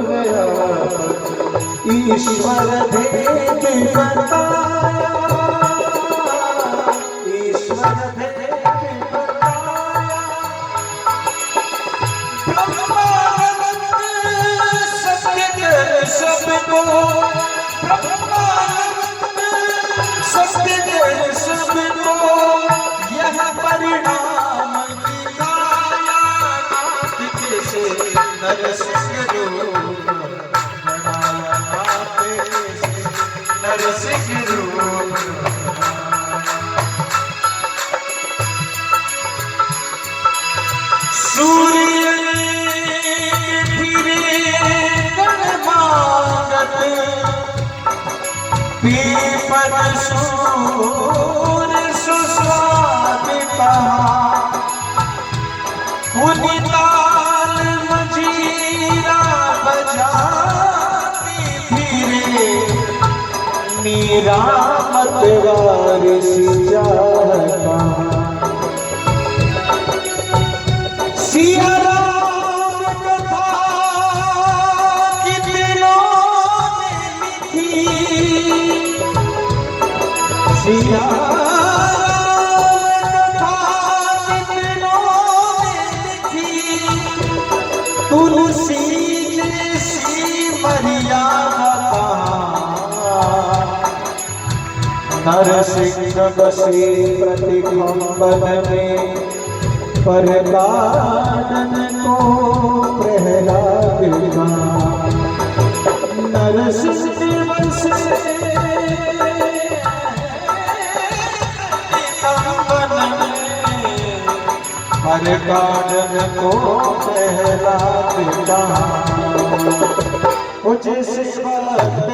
गया। ईश्वर भेद बताया, ईश्वर भेद बताया। ब्रह्मानंद सत्य के सबको, ब्रह्मानंद सत्य के सबको यह परिणाम दिखाया। से नरसिंह रूप बनाया, नरसिंह रूप। सूर्य फिरे गणमागत, पीपल सूर्य सुस्वाद कहा। ताल मजीरा बजाती फिरे, मीरा मतवार सिजाता। सिया राम कथा कितनों ने लिखी, सिया तुलसी जैसी मर्यादा। नरसिंह बसे प्रतिकंबन में, पर कानन को प्रहलाद का। नरसिंह बसे प्रतिकंबन में, पर कानन को प्रहलाद का। जिस वक्त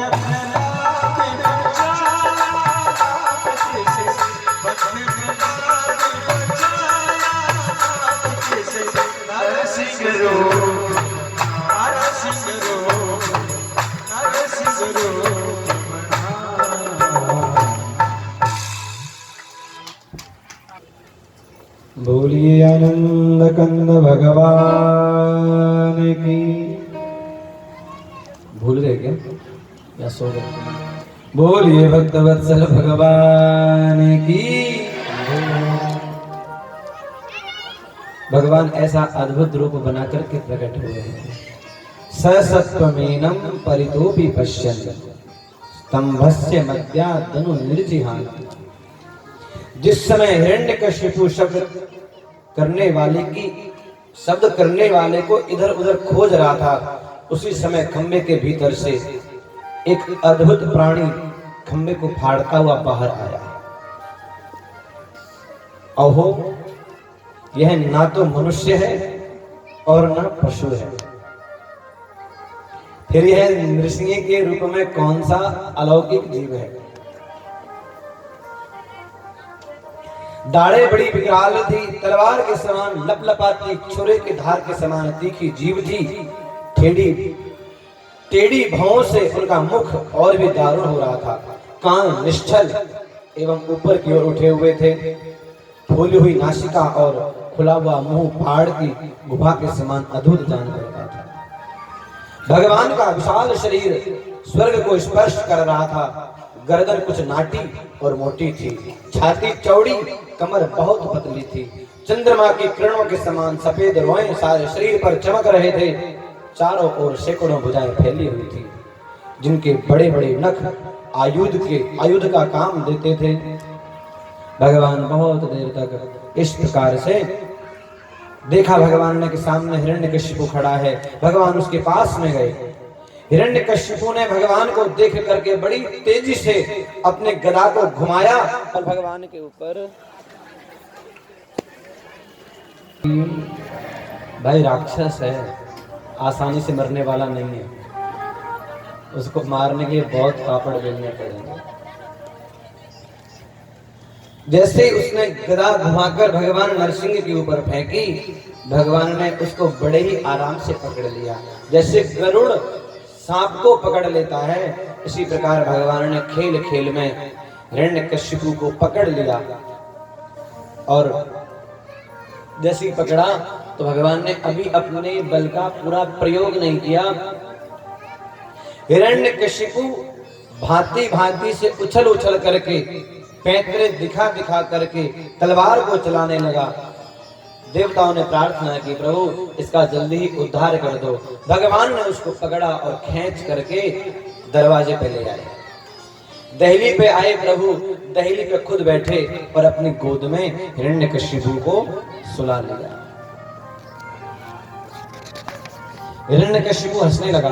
बोलिए आनंद कंद भगवान की। भूल गए क्या या सो गए? बोलिए भक्त वत्सल भगवान की। भगवान ऐसा अद्भुत रूप बना करके प्रकट हुए हैं। ससत्वमेनं परितोपि पश्यन् स्तंभस्य मध्यादनु निर्जिहान। जिस समय हिरण्यकशिपु शब्द करने वाले को इधर उधर खोज रहा था, उसी समय खंबे के भीतर से एक अद्भुत प्राणी खंबे को फाड़ता हुआ बाहर आया। अहो, यह ना तो मनुष्य है और ना पशु है, फिर यह नृसिंह के रूप में कौन सा अलौकिक जीव है। दाढ़े बड़ी विकराल थी, तलवार के समान लपलपाती, छुरे के धार के समान तीखी जीभ थी। टेढ़ी भौं से उनका मुख और भी दारुण हो रहा था। कान निश्चल एवं ऊपर की ओर उठे हुए थे। फूली हुई नासिका और खुला हुआ मुंह पहाड़ की गुफा के समान अद्भुत जान पड़ता था। भगवान का विशाल शरीर स्वर्ग को स्पर्श कर रहा था। गर्दन कुछ नाटी और मोटी थी, छाती चौड़ी, कमर बहुत पतली थी। चंद्रमा की किरणों के समान सफेद रोएं सारे शरीर पर चमक रहे थे। चारों ओर सैकड़ों भुजाएं फैली हुई थी, जिनके बड़े बड़े नख आयुध का काम देते थे। भगवान बहुत देर तक इस प्रकार से देखा। भगवान ने कि सामने हिरण्यकशिपु खड़ा है। भगवान उसके पास में गए। हिरण्यकशिपु ने भगवान को देख करके बड़ी तेजी से अपने गदा को घुमाया और भगवान के ऊपर। भाई राक्षस है, आसानी से मरने वाला नहीं है, उसको मारने के लिए बहुत पापड़ बेलने पड़ेंगे। जैसे उसने गदा घुमाकर भगवान नरसिंह के ऊपर फेंकी, भगवान ने उसको बड़े ही आराम से पकड़ लिया। जैसे गरुड़ सांप को पकड़ लेता है, इसी प्रकार भगवान ने खेल खेल में हिरण्यकशिपु को पकड़ लिया। और जैसे ही पकड़ा तो भगवान ने अभी अपने बल का पूरा प्रयोग नहीं किया, हिरण्यकशिपु भांति भांति से उछल उछल करके, पैतरे दिखा दिखा करके तलवार को चलाने लगा। देवताओं ने प्रार्थना की, प्रभु इसका जल्दी ही उद्धार कर दो। भगवान ने उसको पकड़ा और खींच करके दरवाजे पे ले आए। दहली पे आए प्रभु, दहली पे खुद बैठे और अपनी गोद में हिरण्यकशिपु को सुला लिया। हिरण्यकशिपु हंसने लगा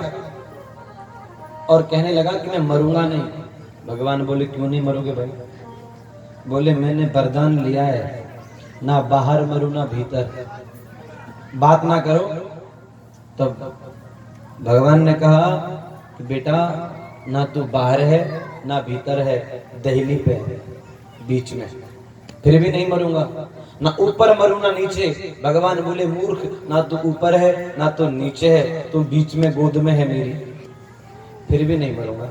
और कहने लगा कि मैं मरूंगा नहीं। भगवान बोले, क्यों नहीं मरोगे भाई? बोले, मैंने वरदान लिया है, ना बाहर मरूं ना भीतर, बात ना करो। तब भगवान ने कहा कि बेटा, ना तू बाहर है ना भीतर है, दहली पे बीच में, फिर भी नहीं मरूंगा। ना ऊपर मरूं ना नीचे। भगवान बोले, मूर्ख, ना तू ऊपर है ना तो नीचे है, तू बीच में गोद में है मेरी, फिर भी नहीं मरूंगा।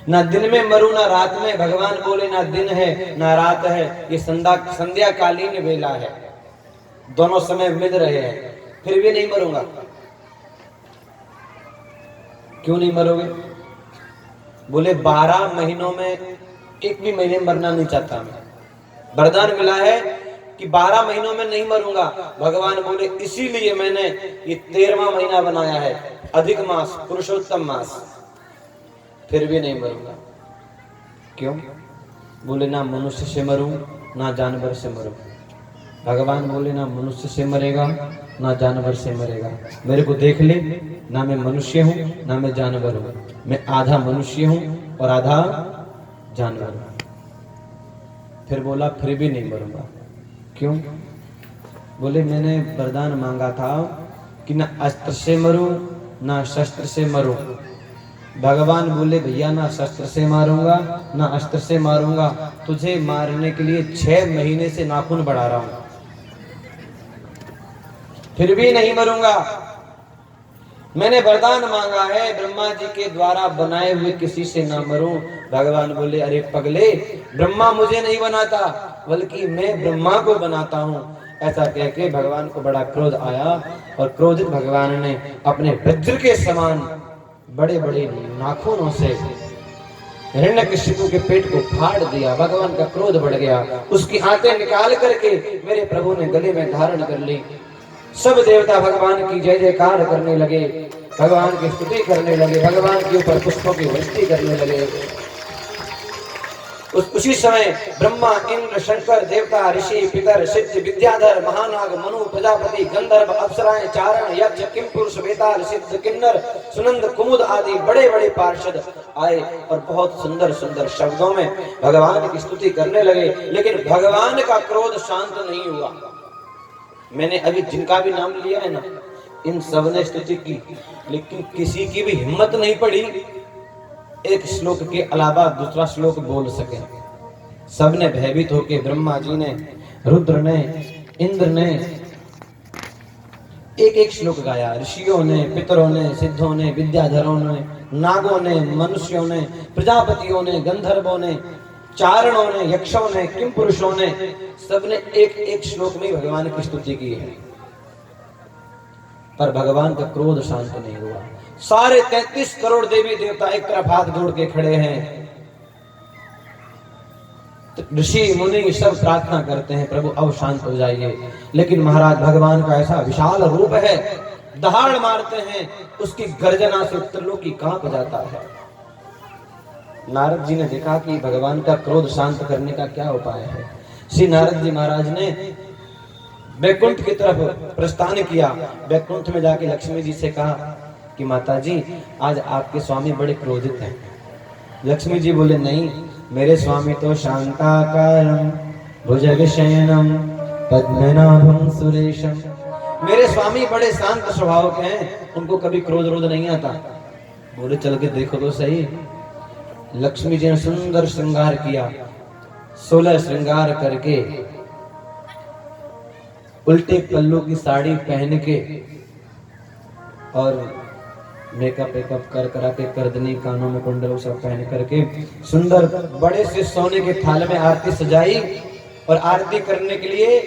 ना दिन में मरूं ना रात में। भगवान बोले, ना दिन है ना रात है, ये संध्या कालीन वेला है, दोनों समय मिल रहे हैं, फिर भी नहीं मरूंगा। क्यों नहीं मरोगे? बोले, 12 महीनों में एक भी महीने मरना नहीं चाहता मैं। वरदान मिला है कि 12 महीनों में नहीं मरूंगा। भगवान बोले, इसीलिए मैंने ये 13वां महीना बनाया है, अधिक मास, पुरुषोत्तम मास, फिर भी नहीं मरूंगा। क्यों? बोले, ना मनुष्य से मरूं ना जानवर से मरूं। भगवान बोले, ना मनुष्य से मरेगा ना जानवर से मरेगा। मेरे को देख ले, ना मैं मनुष्य हूं ना मैं जानवर हूं, मैं आधा मनुष्य हूं और आधा जानवर हूं। फिर बोला, फिर भी नहीं मरूंगा। क्यों? बोले, मैंने वरदान मांगा था कि ना अस्त्र से मरूं ना शस्त्र से मरूं। भगवान बोले, भैया ना शस्त्र से मारूंगा ना अस्त्र से मारूंगा, तुझे मारने के लिए 6 महीने से नाखून बढ़ा रहा हूं, फिर भी नहीं मरूंगा। मैंने वरदान मांगा है, ब्रह्मा जी के द्वारा बनाए हुए किसी से ना मरूं। भगवान बोले, अरे पगले, ब्रह्मा मुझे नहीं बनाता, बल्कि मैं ब्रह्मा को बनाता हूं। ऐसा कह के भगवान को बड़ा क्रोध आया और क्रोधित भगवान ने अपने वज्र के समान बड़े बड़े नाखूनों से हिरण्यकशिपु के पेट को फाड़ दिया। भगवान का क्रोध बढ़ गया, उसकी आंतें निकाल करके मेरे प्रभु ने गले में धारण कर ली। सब देवता भगवान की जय जयकार करने लगे, भगवान की स्तुति करने लगे, भगवान के ऊपर पुष्पों की वृष्टि करने लगे। उसी समय ब्रह्मा, इंद्र, शंकर, देवता, ऋषि, पितर, सिद्ध, विद्याधर, महानाग, मनु, प्रजापति, गंधर्व, अप्सराएं, चारण, यक्ष, किंपुरुष, बेताल, सिद्ध, किन्नर, सुनंद, कुमुद आदि बड़े बड़े पार्षद आए और बहुत सुंदर सुंदर शब्दों में भगवान की स्तुति करने लगे। लेकिन भगवान का क्रोध शांत नहीं हुआ। मैंने अभी जिनका भी नाम लिया है ना, इन सब ने स्तुति की, लेकिन किसी की भी हिम्मत नहीं पड़ी एक श्लोक के अलावा दूसरा श्लोक बोल सके। सबने भयभीत होकर, ब्रह्मा जी ने, रुद्र ने, इंद्र ने एक एक श्लोक गाया। ऋषियों ने, पितरों ने, सिद्धों ने, विद्याधरों ने, नागों ने, मनुष्यों ने, प्रजापतियों ने, गंधर्वों ने, चारणों ने, यक्षों ने, किम पुरुषों ने, सबने एक एक श्लोक में भगवान की स्तुति की है। पर भगवान का क्रोध शांत नहीं हुआ। सारे 33 करोड़ देवी देवता एक तरफ हाथ जोड़ के खड़े हैं। तो ऋषि मुनि सब प्रार्थना करते हैं, प्रभु अब शांत हो जाइए। लेकिन महाराज भगवान का ऐसा विशाल रूप है, दहाड़ मारते हैं, उसकी गर्जना से त्रिलोकी कांप जाता है। नारद जी ने देखा कि भगवान का क्रोध शांत करने का क्या उपाय है। श्री नारद जी महाराज ने बैकुंठ की तरफ प्रस्थान किया। बैकुंठ में जाके लक्ष्मी जी से कहा कि माता जी, आज आपके स्वामी बड़े क्रोधित हैं। लक्ष्मी जी बोले, नहीं, मेरे स्वामी तो शांताकारं भुजगशयनं पद्मनाभं सुरेशम। मेरे स्वामी बड़े शांत स्वभाव के हैं, उनको कभी क्रोध रोध नहीं आता। बोले, चल के देखो तो सही। लक्ष्मी जी ने सुंदर श्रृंगार किया, 16 श्रृंगार करके, उल्टे पल्लू की साड़ी पहन के और मेकअप वेकअप कर करा के, करदनी, कानों में कुंडल सब पहन करके, सुंदर बड़े से सोने के थाल में आरती सजाई और आरती करने के लिए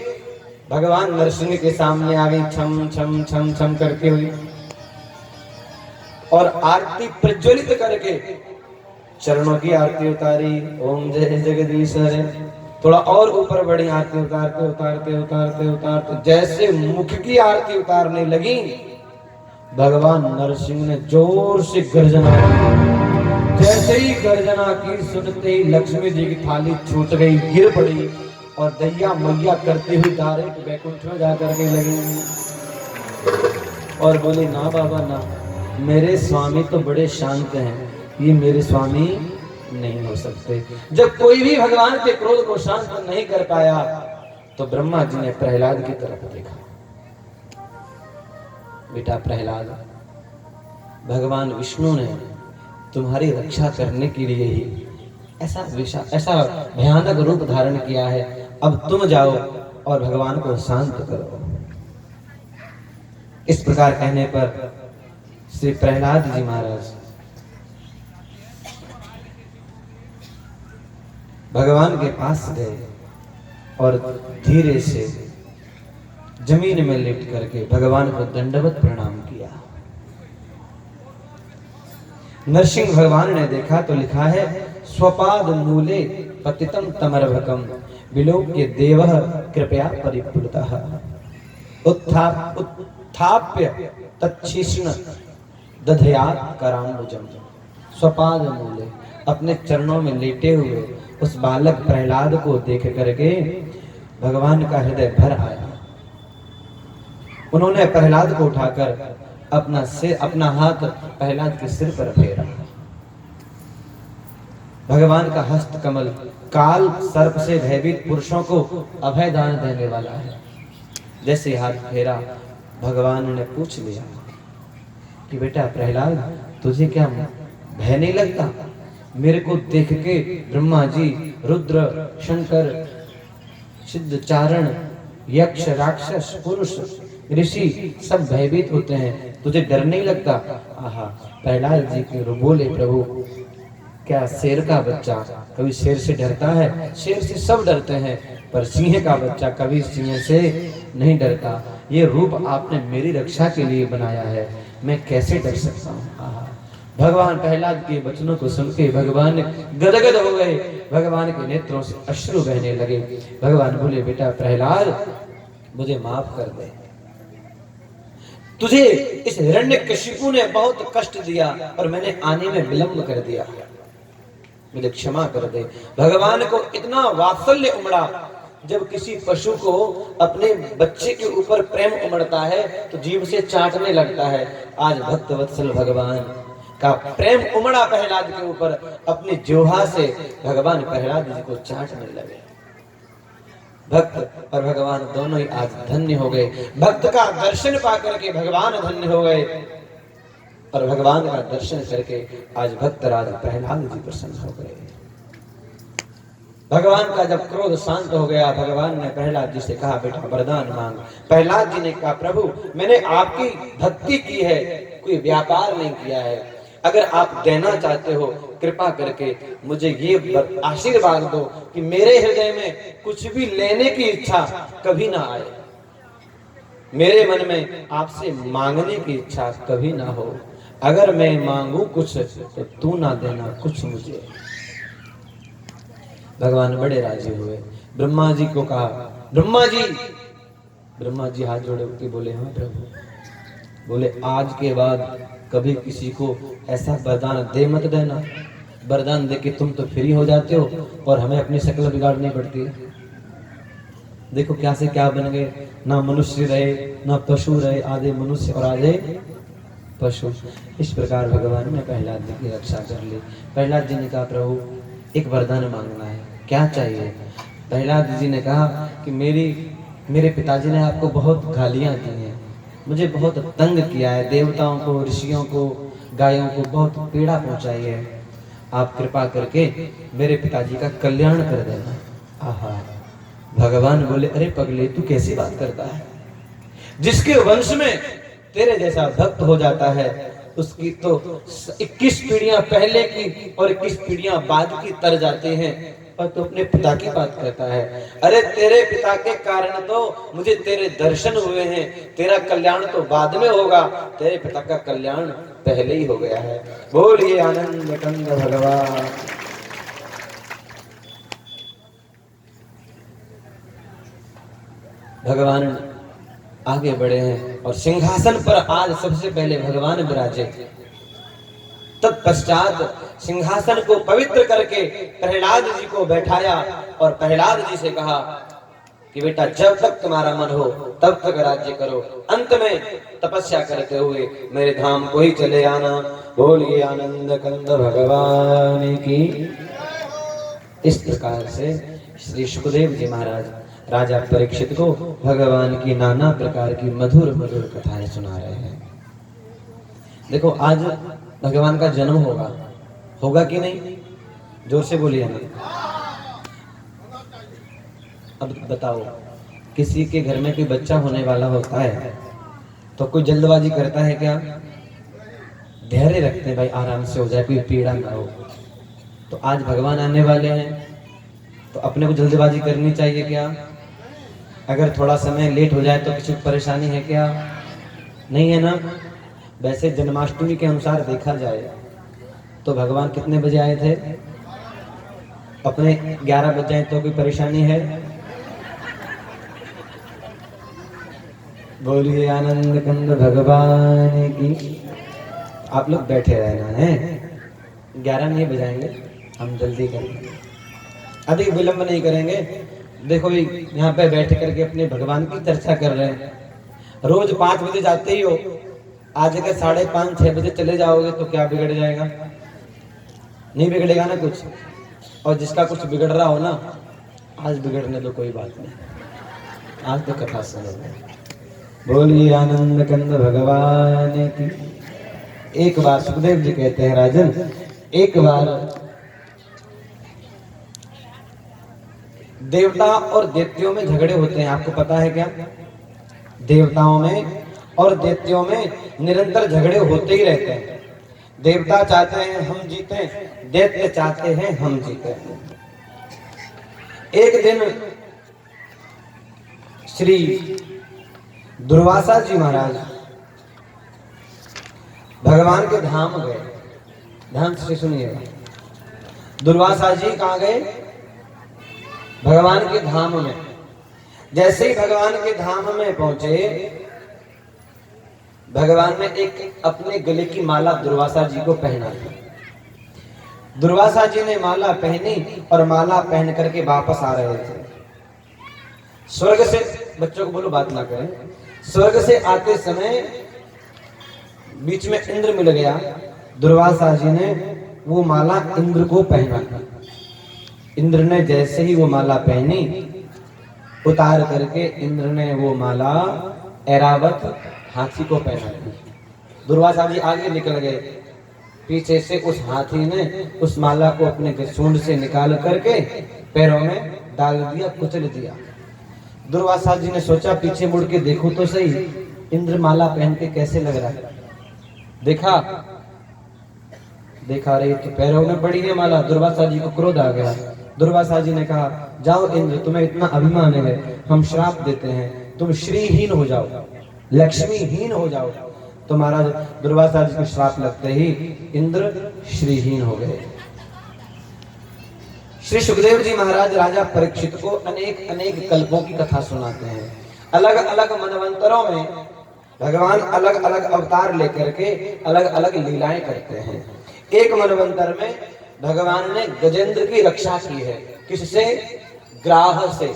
भगवान नरसिंह के सामने आ गई, छम छम छम छम करके हुई। और आरती प्रज्वलित करके चरणों की आरती उतारी। ओम जय जगदीश हरे। थोड़ा और ऊपर बढ़ी, आरती उतारते उतारते उतारते उतारते जैसे मुख की आरती उतारने लगी, भगवान नरसिंह ने जोर से गर्जना की। जैसे ही गर्जना की, सुनते ही लक्ष्मी जी की थाली छूट गई, गिर पड़ी और दैया मैया करती हुई डायरेक्ट वैकुंठ में जाकर के लगी और बोली, ना बाबा ना, मेरे स्वामी तो बड़े शांत हैं, ये मेरे स्वामी नहीं हो सकते। जब कोई भी भगवान के क्रोध को शांत नहीं कर पाया तो ब्रह्मा जी ने प्रहलाद की तरफ देखा। बेटा प्रहलाद, भगवान विष्णु ने तुम्हारी रक्षा करने के लिए ही ऐसा भयानक रूप धारण किया है। अब तुम जाओ और भगवान को शांत करो। इस प्रकार कहने पर श्री प्रहलाद जी महाराज भगवान के पास गए और धीरे से जमीन में लेट करके भगवान को दंडवत प्रणाम किया। नरसिंह भगवान ने देखा तो लिखा है, स्वपाद मूले पतितम तमर्भकम विलोक्य देवः कृपया परिप्लुतः उत्थाप्य तच्छिष्ण दधयात् कराम्बुजम। स्वपाद मूले, अपने चरणों में लेटे हुए उस बालक प्रहलाद को देख करके भगवान का हृदय भर आया। उन्होंने प्रहलाद को उठाकर अपना हाथ प्रहलाद के सिर पर फेरा। भगवान का हस्त कमल काल सर्प से भयभीत पुरुषों को अभय दान देने वाला है। जैसे हाथ फेरा, भगवान ने पूछ लिया कि बेटा प्रहलाद, तुझे क्या भय नहीं लगता? मेरे को देख के ब्रह्मा जी, रुद्र, शंकर, सिद्ध चारण, यक्ष, राक्षस, पुरुष, ऋषि सब भयभीत होते हैं, तुझे डर नहीं लगता? आहा, प्रहलाद जी के बोले, प्रभु क्या शेर का बच्चा कभी शेर से डरता है? शेर से सब डरते हैं, पर सिंह का बच्चा कभी सिंह से नहीं डरता। ये रूप आपने मेरी रक्षा के लिए बनाया है, मैं कैसे डर सकता हूँ? आहा, भगवान प्रहलाद के वचनों को सुन के भगवान गदगद हो गए। भगवान के नेत्रों से अश्रु बहने लगे। भगवान बोले, बेटा प्रहलाद, मुझे माफ कर दे। तुझे इस हिरण्यकशिपु ने बहुत कष्ट दिया और मैंने आने में विलंब कर दिया, मुझे क्षमा कर दे। भगवान को इतना वात्सल्य उमड़ा। जब किसी पशु को अपने बच्चे के ऊपर प्रेम उमड़ता है तो जीभ से चाटने लगता है। आज भक्त वत्सल भगवान का प्रेम उमड़ा प्रहलाद के ऊपर, अपनी जिह्वा से भगवान प्रहलाद जी को चाटने लगे। भक्त और भगवान दोनों ही आज धन्य हो गए। भक्त का दर्शन पा करके भगवान धन्य हो गए और भगवान का दर्शन करके आज भक्त राज प्रहलाद जी प्रसन्न हो गए। भगवान का जब क्रोध शांत हो गया, भगवान ने प्रहलाद जी से कहा, बेटा वरदान मांग। प्रहलाद जी ने कहा, प्रभु मैंने आपकी भक्ति की है, कोई व्यापार नहीं किया है। अगर आप देना चाहते हो कृपा करके मुझे ये आशीर्वाद दो कि मेरे हृदय में कुछ भी लेने की इच्छा कभी ना आए, मेरे मन में आपसे मांगने की इच्छा कभी ना हो। अगर मैं मांगू कुछ तो तू ना देना कुछ मुझे। भगवान बड़े राजी हुए। ब्रह्मा जी को कहा, ब्रह्मा जी हाथ जोड़े के बोले, हाँ प्रभु। बोले, आज के बाद कभी किसी को ऐसा वरदान दे मत देना, वरदान दे के तुम तो फ्री हो जाते हो और हमें अपनी शक्ल बिगाड़नी पड़ती है। देखो क्या से क्या बन गए, ना मनुष्य रहे ना पशु रहे, आधे मनुष्य और आधे पशु। इस प्रकार भगवान ने प्रहलाद जी की रक्षा कर ली। प्रहलाद जी ने कहा, प्रभु एक वरदान मांगना है, क्या चाहिए? प्रहलाद जी ने कहा कि मेरे पिताजी ने आपको बहुत गालियां दी हैं, मुझे बहुत तंग किया है, देवताओं को, ऋषियों को, गायों को बहुत पीड़ा पहुंचाई है। आप कृपा करके मेरे पिताजी का कल्याण कर देना। आहा, भगवान बोले, अरे पगले तू कैसी बात करता है? जिसके वंश में तेरे जैसा भक्त हो जाता है उसकी तो 21 पीढ़ियां पहले की और 21 पीढ़ियां बाद की तर जाते हैं, और तू अपने पिता की बात करता है। अरे तेरे पिता के कारण तो मुझे तेरे दर्शन हुए हैं, तेरा कल्याण तो बाद में होगा, तेरे पिता का कल्याण पहले ही हो गया है। बोलिए आनंद कंद भगवान। भगवान आगे बढ़े हैं और सिंहासन पर आज सबसे पहले भगवान विराजे। तत्पश्चात सिंहासन को पवित्र करके प्रहलाद जी को बैठाया और प्रहलाद जी से कहा कि बेटा जब तक तुम्हारा मन हो तब तक राज्य करो, अंत में तपस्या करते हुए मेरे धाम को ही चले आना। बोलिए आनंद कंद भगवान की। इस प्रकार से श्री सुखदेव जी महाराज राजा परीक्षित को भगवान की नाना प्रकार की मधुर मधुर कथाएं सुना रहे हैं। देखो आज भगवान का जन्म होगा कि नहीं? जोर से बोलिए ना। अब बताओ, किसी के घर में कोई बच्चा होने वाला होता है तो कोई जल्दबाजी करता है क्या? धैर्य रखते हैं भाई, आराम से हो जाए, कोई पीड़ा ना हो। तो आज भगवान आने वाले हैं तो अपने को जल्दबाजी करनी चाहिए क्या? अगर थोड़ा समय लेट हो जाए तो किसी को परेशानी है क्या? नहीं है ना। वैसे जन्माष्टमी के अनुसार देखा जाए तो भगवान कितने बजे आए थे? अपने 11 बज जाए तो कोई परेशानी है? बोलिए आनंद कंद भगवान की। आप लोग बैठे रहना है, 11 नहीं बजाएंगे, हम जल्दी करेंगे, अधिक विलंब नहीं करेंगे। देखो यहाँ पे बैठ करके अपने भगवान की चर्चा कर रहे हैं। रोज 5 बजे जाते ही हो, आज अगर 5:30 6 बजे चले जाओगे तो क्या बिगड़ जाएगा? नहीं बिगड़ेगा ना कुछ। और जिसका कुछ बिगड़ रहा हो ना, आज बिगड़ने दो, कोई बात नहीं, आज तो कथा सुनो। बोलिए आनंद कंद भगवान की। एक बार सुखदेव जी कहते हैं राजन, एक बार देवता और दैत्यों में झगड़े होते हैं, आपको पता है क्या? देवताओं में और दैत्यों में निरंतर झगड़े होते ही रहते हैं। देवता चाहते हैं हम जीते, दैत्य चाहते हैं हम जीते। एक दिन श्री दुर्वासा जी महाराज भगवान के धाम गए। ध्यान से सुनिएगा। दुर्वासा जी कहाँ गए? भगवान के धाम में। जैसे ही भगवान के धाम में पहुंचे, भगवान ने एक अपने गले की माला दुर्वासा जी को पहना दी। दुर्वासा जी ने माला पहनी और माला पहन करके वापस आ रहे थे। स्वर्ग से, बच्चों को बोलो बात ना करें, स्वर्ग से आते समय बीच में इंद्र मिल गया। दुर्वासा जी ने वो माला इंद्र को पहना। इंद्र ने जैसे ही वो माला पहनी, उतार करके इंद्र ने वो माला ऐरावत हाथी को पहना दी। दुर्वासा जी आगे निकल गए, पीछे से उस हाथी ने उस माला को अपने सूंड से निकाल करके पैरों में डाल दिया, कुचल दिया। दुर्वासा जी ने सोचा पीछे मुड़ के देखो तो सही, इंद्र माला पहन के कैसे लग रहा है। देखा रही तो पैरों में पड़ी है माला। दुर्वासा जी को क्रोध आ गया। दुर्वासा जी ने कहा, जाओ इंद्र, तुम्हें इतना अभिमान है, हम श्राप देते हैं, तुम श्रीहीन हो जाओ, लक्ष्मीहीन हो जाओ। तो महाराज दुर्वासा जी को श्राप लगते ही इंद्र श्रीहीन हो गए। श्री सुखदेव जी महाराज राजा परीक्षित को अनेक अनेक कल्पों की कथा सुनाते हैं। अलग अलग मनवंतरों में भगवान अलग अलग अवतार लेकर के अलग अलग लीलाएं करते हैं। एक मनवंतर में भगवान ने गजेंद्र की रक्षा की है। किससे? ग्राह से।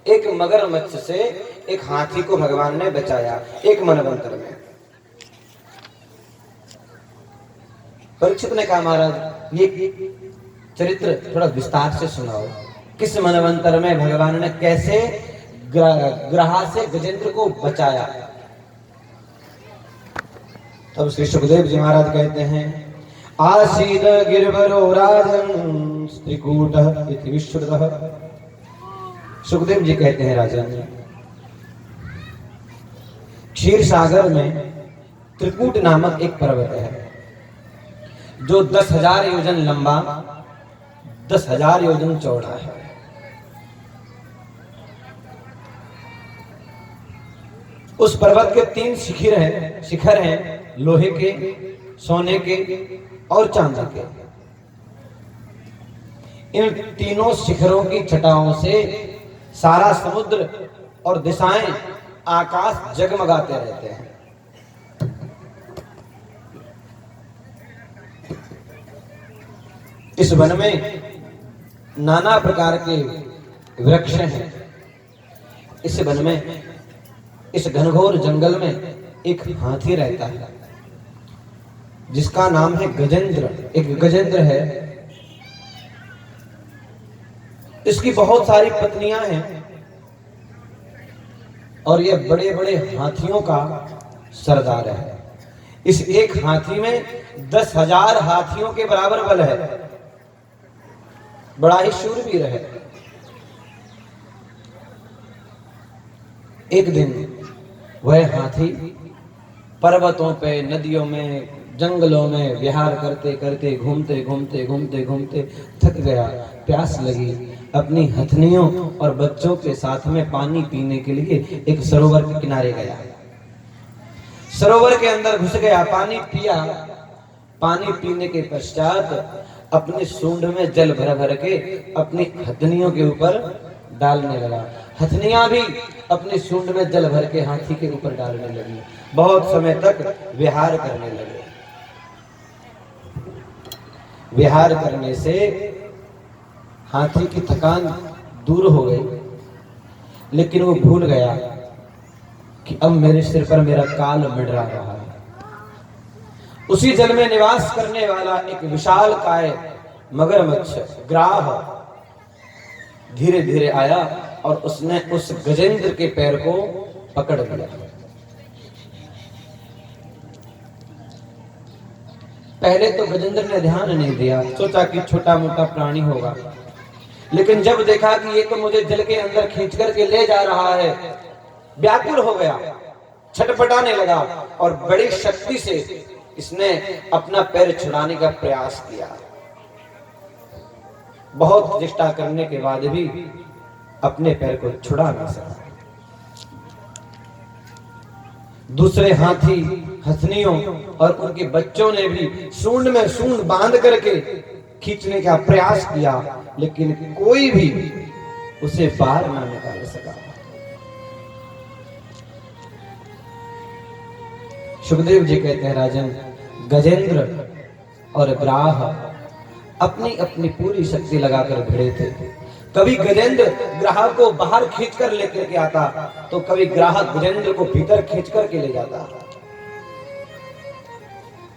एक मगरमच्छ से एक हाथी को भगवान ने बचाया एक मनवंतर में। परीक्षित ने कहा, महाराज ये चरित्र थोड़ा विस्तार से सुनाओ। किस मनवंतर में भगवान ने कैसे ग्राह से गजेंद्र को बचाया? तब श्री सुखदेव जी महाराज कहते हैं, आसीद गिरवरो राजन त्रिकूटः इति विश्रुतः। सुखदेव जी कहते हैं, राजन क्षीर सागर में त्रिकूट नामक एक पर्वत है जो 10,000 योजन लंबा, 10,000 योजन चौड़ा है। उस पर्वत के 3 शिखर हैं लोहे के, सोने के और चांदी के। इन तीनों शिखरों की छटाओं से सारा समुद्र और दिशाएं, आकाश जगमगाते रहते हैं। इस वन में नाना प्रकार के वृक्ष हैं। इस वन में, इस घनघोर जंगल में एक हाथी रहता है जिसका नाम है गजेंद्र। एक गजेंद्र है, इसकी बहुत सारी पत्नियां हैं और यह बड़े बड़े हाथियों का सरदार है। इस एक हाथी में 10,000 हाथियों के बराबर बल है। बड़ा ही शूरवीर है। एक दिन वह हाथी पर्वतों पे, नदियों में, जंगलों में विहार करते करते, घूमते घूमते घूमते घूमते थक गया, प्यास लगी। अपनी हथनियों और बच्चों के साथ में पानी पीने के लिए एक सरोवर के किनारे गया। सरोवर के अंदर घुस गया, पानी पिया। पानी पीने के पश्चात अपने सूंड में जल भर भर के अपनी हथनियों के ऊपर डालने लगा। हथनियां भी अपनी सूंड में जल भर के हाथी के ऊपर डालने लगी। बहुत समय तक विहार करने लगे। विहार करने से हाथी की थकान दूर हो गई, लेकिन वो भूल गया कि अब मेरे सिर पर मेरा काल मंडरा रहा है। उसी जल में निवास करने वाला एक विशालकाय मगरमच्छ ग्राह धीरे धीरे आया और उसने उस गजेंद्र के पैर को पकड़ लिया। पहले तो गजेंद्र ने ध्यान नहीं दिया, सोचा कि छोटा मोटा प्राणी होगा, लेकिन जब देखा कि ये तो मुझे जल के अंदर खींच करके ले जा रहा है, व्याकुल हो गया, छटपटाने लगा और बड़ी शक्ति से इसने अपना पैर छुड़ाने का प्रयास किया। बहुत चेष्टा करने के बाद भी अपने पैर को छुड़ा नहीं सका। दूसरे हाथी, हथनियों और उनके बच्चों ने भी सूंड में सूंड बांध करके खींचने का प्रयास किया, लेकिन कोई भी उसे बाहर ना निकाल सका। सुखदेव जी कहते हैं, राजन, गजेंद्र और ग्राह अपनी अपनी पूरी शक्ति लगाकर भिड़े थे। कभी गजेंद्र ग्राह को बाहर खींच कर लेकर के आता, तो कभी ग्राह गजेंद्र को भीतर खींच कर के ले जाता।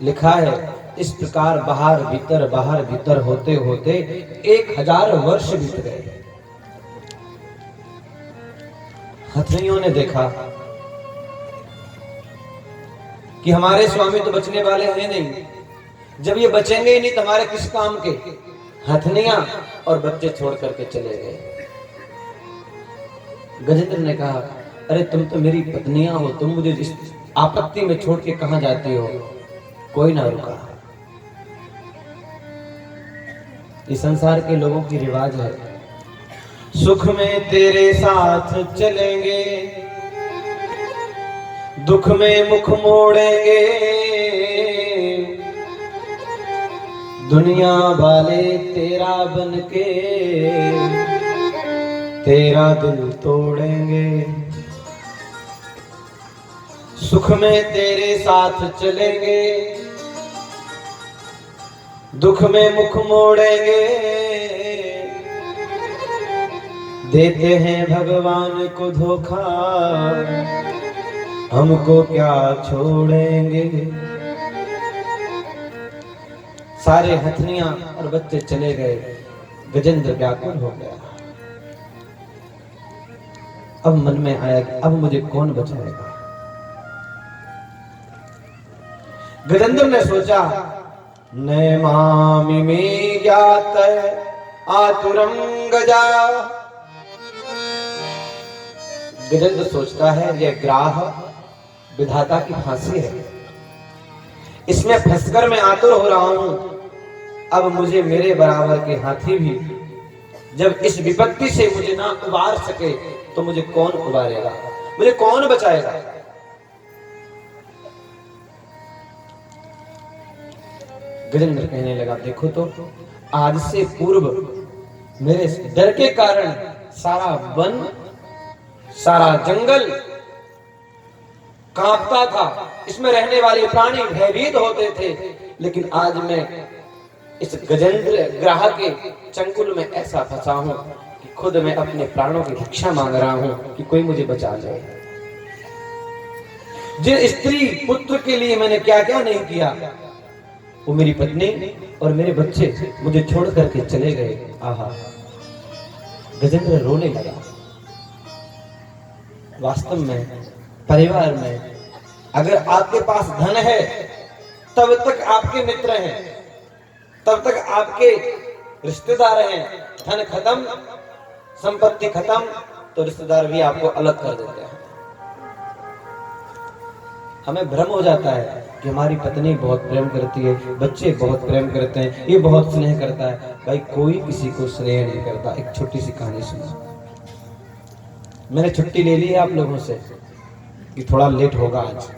लिखा है, इस प्रकार बाहर भीतर होते होते 1000 वर्ष बीत गए। हथनियों ने देखा कि हमारे स्वामी तो बचने वाले हैं नहीं, जब ये बचेंगे ही नहीं तो हमारे किस काम के। हथनियां और बच्चे छोड़ करके चले गए। गजेंद्र ने कहा, अरे तुम तो मेरी पत्नियां हो, तुम मुझे इस आपत्ति में छोड़ के कहां जाती हो? कोई ना रुका। इस संसार के लोगों की रिवाज है, सुख में तेरे साथ चलेंगे, दुख में मुख मोड़ेंगे, दुनिया वाले तेरा बनके तेरा दिल तोड़ेंगे। सुख में तेरे साथ चलेंगे, दुख में मुख मोड़ेंगे, देते हैं भगवान को धोखा, हमको क्या छोड़ेंगे। सारे हथनियां और बच्चे चले गए। गजेंद्र व्याकुल हो गया। अब मन में आया कि अब मुझे कौन बचाएगा। गजेंद्र ने सोचा, नैमामि में ज्ञात आतुरं गजा। गजेंद्र सोचता है, यह ग्राह विधाता की फांसी है, इसमें फंसकर मैं आतुर हो रहा हूं। अब मुझे मेरे बराबर के हाथी भी जब इस विपत्ति से मुझे ना उबार सके, तो मुझे कौन उबारेगा, मुझे कौन बचाएगा। गजेंद्र कहने लगा, देखो तो आज से पूर्व मेरे डर के कारण सारा वन, सारा जंगल कांपता था, इसमें रहने वाले प्राणी भयभीत होते थे, लेकिन आज मैं इस गजेंद्र ग्राह के चंगुल में ऐसा फंसा हूं कि खुद मैं अपने प्राणों की भिक्षा मांग रहा हूं कि कोई मुझे बचा जाए। जिन स्त्री पुत्र के लिए मैंने क्या क्या नहीं किया, वो मेरी पत्नी और मेरे बच्चे मुझे छोड़ करके चले गए। आहा, गजेंद्र रोने लगा। वास्तव में परिवार में अगर आपके पास धन है तब तक आपके मित्र हैं, तब तक आपके रिश्तेदार हैं। धन खत्म, संपत्ति खत्म, तो रिश्तेदार भी आपको अलग कर देते हैं। हमें भ्रम हो जाता है कि हमारी पत्नी बहुत प्रेम करती है, बच्चे बहुत प्रेम करते हैं, ये बहुत स्नेह करता है। भाई कोई किसी को स्नेह नहीं करता। एक छोटी सी कहानी सुनो। मैंने छुट्टी ले ली है आप लोगों से कि थोड़ा लेट होगा आज।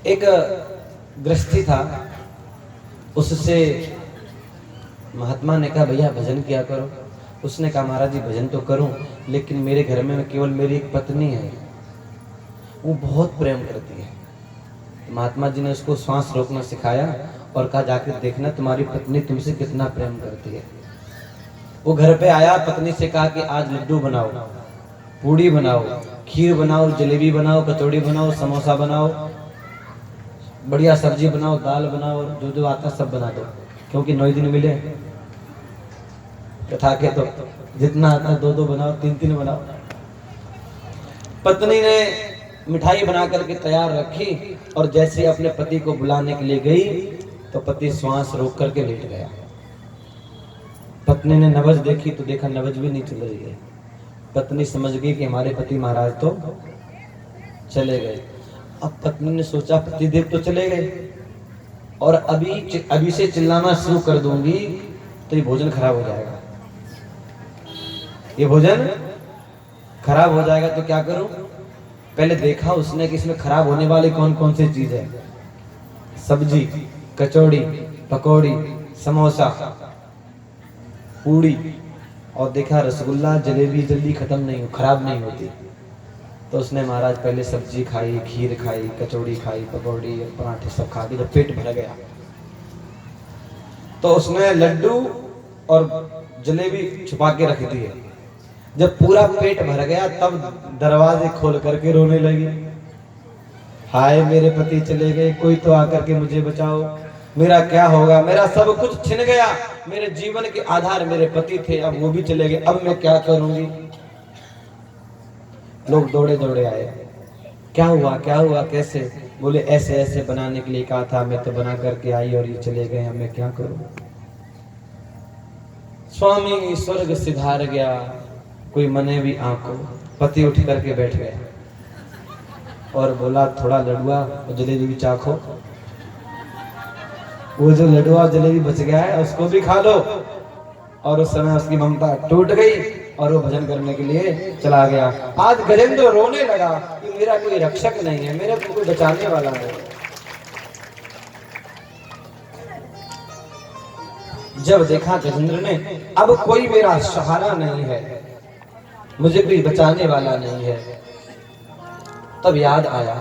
एक गृहस्थी था, उससे महात्मा ने कहा भैया भजन किया करो। उसने कहा महाराज जी भजन तो करूं, लेकिन मेरे घर में केवल मेरी एक पत्नी है, वो बहुत प्रेम करती है। महात्मा जी ने उसको श्वास रोकना सिखाया और कहा जाकर देखना तुम्हारी पत्नी तुमसे कितना प्रेम करती है। वो घर पे आया, पत्नी से कहा कि आज लड्डू बनाओ, पूड़ी बनाओ, खीर बनाओ, जलेबी बनाओ, कचौड़ी बनाओ, समोसा बनाओ, बढ़िया सब्जी बनाओ, दाल बनाओ, जो जो आता सब बना दो, क्योंकि 9 दिन मिले कथा के, तो जितना आता 2-2 बनाओ, 3-3 बनाओ। पत्नी ने मिठाई बना करके तैयार रखी और जैसे अपने पति को बुलाने के लिए गई तो पति श्वास रोक करके लेट गया। पत्नी ने नबज देखी तो देखा नबज भी नहीं चल रही है। पत्नी समझ गई कि हमारे पति महाराज तो चले गए। अब पत्नी ने सोचा पतिदेव तो चले गए और अभी से चिल्लाना शुरू कर दूंगी तो ये भोजन खराब हो जाएगा, ये भोजन खराब हो जाएगा, तो क्या करूं। पहले देखा उसने कि इसमें खराब होने वाली कौन कौन सी चीज है। सब्जी, कचौड़ी, पकौड़ी, समोसा, पूड़ी, और देखा रसगुल्ला, जलेबी जल्दी खत्म नहीं, खराब नहीं होती। तो उसने महाराज पहले सब्जी खाई, खीर खाई, कचौड़ी खाई, पकौड़ी, पराठे सब खा के जब पेट भर गया तो उसने लड्डू और जलेबी छुपा के रख दिए। जब पूरा पेट भर गया तब दरवाजे खोल करके रोने लगी, हाय मेरे पति चले गए, कोई तो आकर के मुझे बचाओ, मेरा क्या होगा, मेरा सब कुछ छिन गया, मेरे जीवन के आधार मेरे पति थे, अब वो भी चले गए, अब मैं क्या करूंगी। लोग दौड़े दौड़े आए, क्या हुआ क्या हुआ, कैसे। बोले ऐसे ऐसे बनाने के लिए कहा था, मैं तो बना करके आई और ये चले गए, अब मैं क्या करूं। स्वामी स्वर्ग सिधार गया, कोई मने भी आंको। पति उठ करके बैठ गया और बोला थोड़ा लडुआ और जलेबी भी चाखो, वो जो लडुआ जलेबी बच गया है उसको भी खा लो। और उस समय उसकी ममता टूट गई और वो भजन करने के लिए चला गया। आज गजेंद्र रोने लगा कि मेरा कोई रक्षक नहीं है, मेरे को कोई बचाने वाला नहीं। जब देखा गजेंद्र ने अब कोई मेरा सहारा नहीं है, मुझे कोई बचाने वाला नहीं है, तब याद आया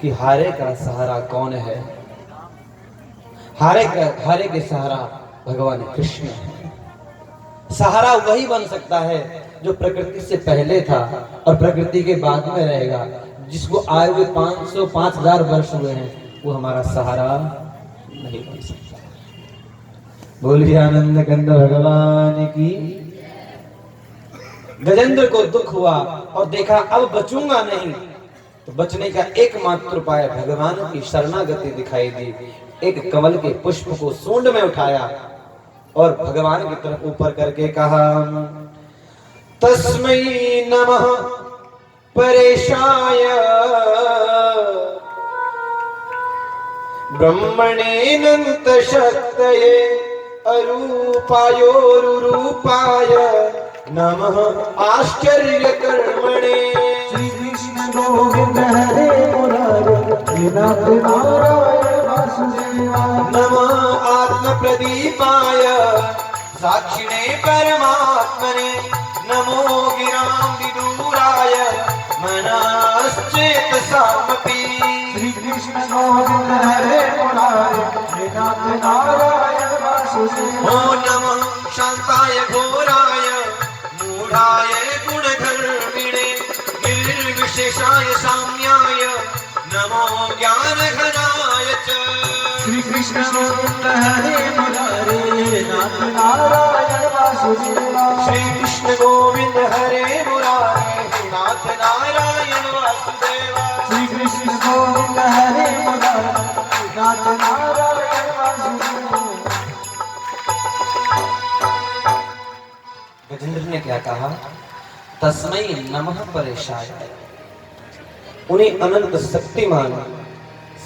कि हारे का सहारा कौन है। हारे के सहारा भगवान कृष्ण है। सहारा वही बन सकता है जो प्रकृति से पहले था और प्रकृति के बाद में रहेगा। जिसको आए हुए 500-5000 वर्ष हुए हैं, वो हमारा सहारा नहीं बन सकता। बोलिए आनंद कंद भगवान की। गजेंद्र को दुख हुआ और देखा अब बचूंगा नहीं, तो बचने का एकमात्र उपाय भगवान की शरणागति दिखाई दी। एक कमल के पुष्प को सूंड में उठाया और भगवान की तरफ ऊपर करके कहा, तस्मै नमः परेशाय ब्रह्मणेऽनंत शक्तये अरूपायोरुरूपाय नमः आश्चर्य कर्मणे। श्री कृष्ण गोविंद हरे मुरारे हे नाथ नारायण वासुदेवा। नमः आत्म प्रदीपाय साक्षिणे परमात्मने नमो गिरां विदूराय मनश्चेतसामपि। श्री कृष्ण गोविंद हरे मुरारे हे नाथ नारायण वासुदेवा। ओ नमः शांताय घोराय मूढ़ाय गुणधर्मिणे निर्विशेषाय साम्याय नमो ज्ञानघनाय च। श्री कृष्ण गोविंद हरे मुरारे हे नाथ नारायण वासुदेवा। श्री कृष्ण गोविंद हरे मुरारे हे नाथ नारायण वासुदेवा। श्री कृष्ण गोविंद हरे मुरारे हे नाथ नारायण वासुदेवा। गजेंद्र ने क्या कहा? तस्मै नमः परेशाय। उन्हीं अनंत शक्तिमान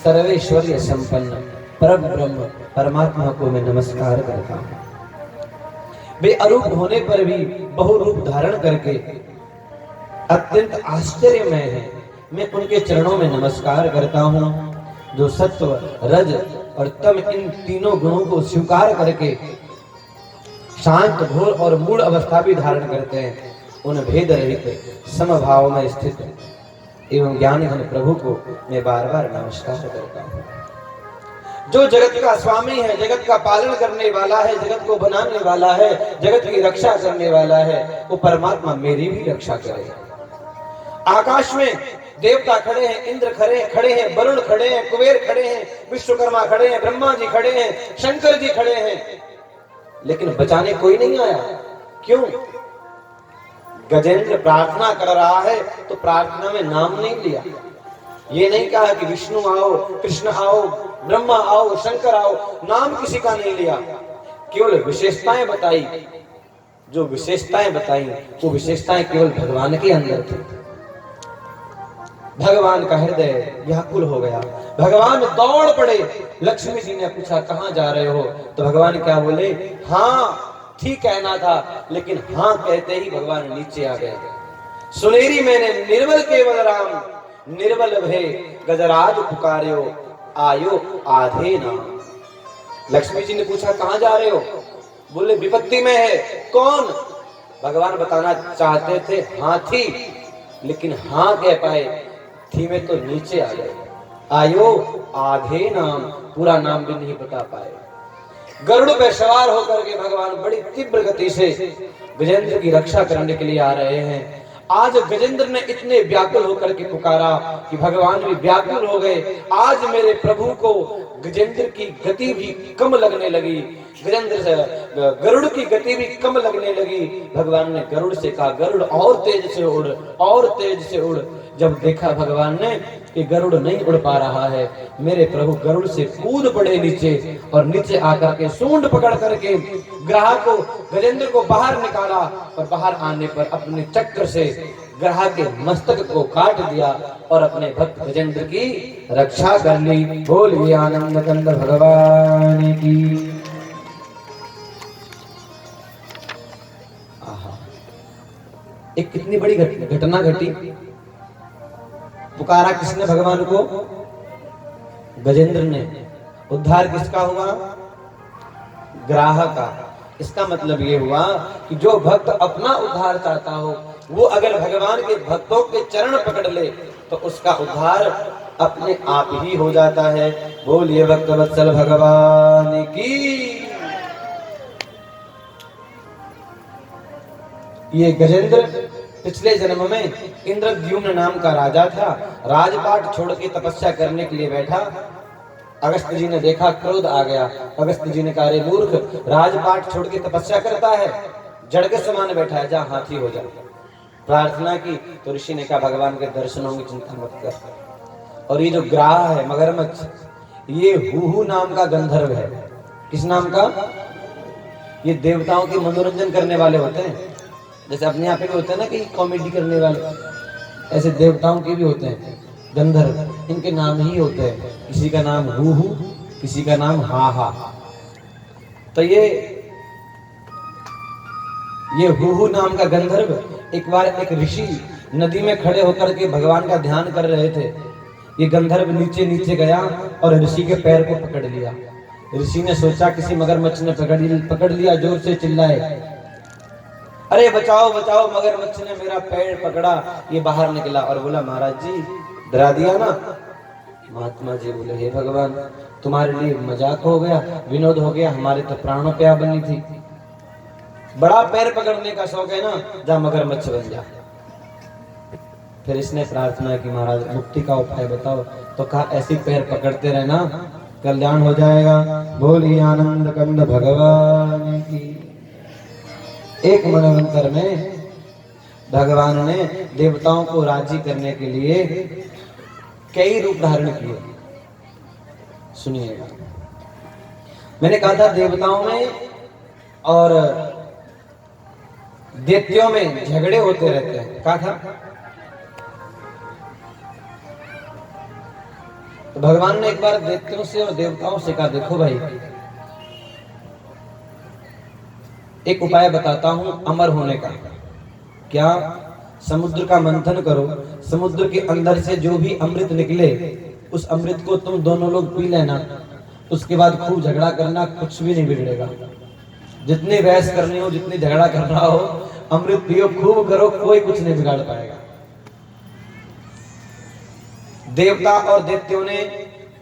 सर्वेश्वर्य संपन्न परम ब्रह्म परमात्मा को मैं नमस्कार करता हूँ। वे अरूप होने पर भी बहुरूप धारण करके अत्यंत आश्चर्यमय है। मैं उनके चरणों में नमस्कार करता हूँ जो सत्व रज और तम इन तीनों गुणों को स्वीकार करके शांत घोर और मूढ़ अवस्था भी धारण करते हैं। उन भेद रहित समभाव में स्थित एवं ज्ञान घन प्रभु को मैं बार बार नमस्कार करता हूँ। जो जगत का स्वामी है, जगत का पालन करने वाला है, जगत को बनाने वाला है, जगत की रक्षा करने वाला है, वो परमात्मा मेरी भी रक्षा करे। आकाश में देवता खड़े हैं, इंद्र खड़े हैं, वरुण खड़े हैं, कुबेर खड़े हैं, विश्वकर्मा खड़े हैं, ब्रह्मा जी खड़े हैं, शंकर जी खड़े हैं, लेकिन बचाने कोई नहीं आया। क्यों? गजेंद्र प्रार्थना कर रहा है तो प्रार्थना में नाम नहीं लिया। ये नहीं कहा कि विष्णु आओ, कृष्ण आओ, ब्रह्मा आओ, शंकर आओ, नाम किसी का नहीं लिया। केवल विशेषताएं बताई। जो विशेषताएं बताई वो विशेषताएं केवल भगवान के अंदर थी। भगवान का हृदय व्याकुल हो गया। भगवान दौड़ पड़े। लक्ष्मी जी ने पूछा कहां जा रहे हो? तो भगवान क्या बोले? हाँ ठीक कहना था, लेकिन हाँ कहते ही भगवान नीचे आ गए। सुनेरी मैंने निर्मल केवल राम, निर्मल भय गजराज पुकार्यो, आयो आधे नाम। लक्ष्मी जी ने पूछा कहां जा रहे हो? बोले विपत्ति में है। कौन? भगवान बताना चाहते थे हाथी, लेकिन हाँ कह पाए थी में तो नीचे आ गए। आयो आधे नाम, पूरा नाम भी नहीं बता पाए। गरुड़ पे सवार होकर के भगवान बड़ी तीव्र गति से गजेंद्र की रक्षा करने के लिए आ रहे हैं। आज गजेंद्र ने इतने व्याकुल होकर के पुकारा कि भगवान भी व्याकुल हो गए। आज मेरे प्रभु को गजेंद्र की गति भी कम लगने लगी। गजेंद्र से गरुड़ की गति भी कम लगने लगी। भगवान ने गरुड़ से कहा गरुड़ और तेज से उड़, और तेज से उड़। जब देखा भगवान ने कि गरुड़ नहीं उड़ पा रहा है, मेरे प्रभु गरुड़ से कूद पड़े नीचे और नीचे आकर के सूंड पकड़ करके ग्राह को गजेंद्र को बाहर निकाला और बाहर आने पर अपने चक्र से ग्राह के मस्तक को काट दिया और अपने भक्त गजेंद्र की रक्षा कर ली। बोलिए आनंद कंद भगवान की। एक कितनी बड़ी घटना घटी। पुकारा किसने भगवान को? गजेंद्र ने। उद्धार किसका हुआ? ग्राह का। इसका मतलब ये हुआ कि जो भक्त अपना उद्धार चाहता हो वो अगर भगवान के भक्तों के चरण पकड़ ले तो उसका उद्धार अपने आप ही हो जाता है। बोलिए भक्त वत्सल भगवान की। ये गजेंद्र पिछले जन्म में इंद्रद्युम्न नाम का राजा था। राजपाट छोड़ के तपस्या करने के लिए बैठा। अगस्त जी ने देखा, क्रोध आ गया। अगस्त जी ने कहा अरे मूर्ख, राजपाट छोड़ के तपस्या करता है, जड़ के समान बैठा है, जा हाथी हो जा। प्रार्थना की तो ऋषि ने कहा भगवान के दर्शनों की चिंता मत कर। और ये जो ग्राह है मगरमच्छ, ये हुहू नाम का गंधर्व है। किस नाम का? ये देवताओं के मनोरंजन करने वाले होते हैं। जैसे अपने यहाँ पे भी होते हैं ना कि कॉमेडी करने वाले, ऐसे देवताओं के भी होते हैं गंधर्व। इनके नाम ही होते हैं, किसी का नाम हु, किसी का नाम हा। तो ये हु नाम का गंधर्व एक बार एक ऋषि नदी में खड़े होकर के भगवान का ध्यान कर रहे थे। ये गंधर्व नीचे नीचे गया और ऋषि के पैर को पकड़ लिया। ऋषि ने सोचा किसी मगरमच्छ ने पकड़ लिया, जोर से चिल्लाए, अरे बचाओ बचाओ, मगरमच्छ ने मेरा पैर पकड़ा। ये बाहर निकला और बोला, महाराज जी डरा दिया ना। महात्मा जी बोले, हे भगवान, तुम्हारे लिए मजाक हो गया, विनोद हो गया, हमारे तो प्राणों पे आ बनी थी। बड़ा पैर पकड़ने का शौक है ना, जा मगरमच्छ बन जा। फिर इसने प्रार्थना की, महाराज मुक्ति का उपाय बताओ। तो कहा, ऐसी पैर पकड़ते रहना, कल्याण हो जाएगा। बोलिए आनंद कंद भगवान की। एक मनवंतर में भगवान ने देवताओं को राजी करने के लिए कई रूप धारण किए। सुनिएगा, मैंने कहा था देवताओं में और दैत्यों में झगड़े होते रहते हैं, कहा था। तो भगवान ने एक बार दैत्यों से और देवताओं से कहा, देखो भाई, एक उपाय बताता हूं अमर होने का। क्या? समुद्र का मंथन करो, समुद्र के अंदर से जो भी अमृत निकले उस अमृत को तुम दोनों लोग पी लेना। उसके बाद खूब झगड़ा करना, कुछ भी नहीं बिगड़ेगा। जितनी बहस करनी हो, जितनी झगड़ा करना हो, अमृत पियो, खूब करो, कोई कुछ नहीं बिगाड़ पाएगा। देवता और दैत्यों ने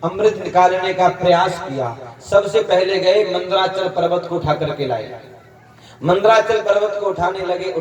अमृत निकालने का प्रयास किया। सबसे पहले गए मंदराचल पर्वत को उठा करके लाए। मंदराचल पर्वत को उठाने लगे,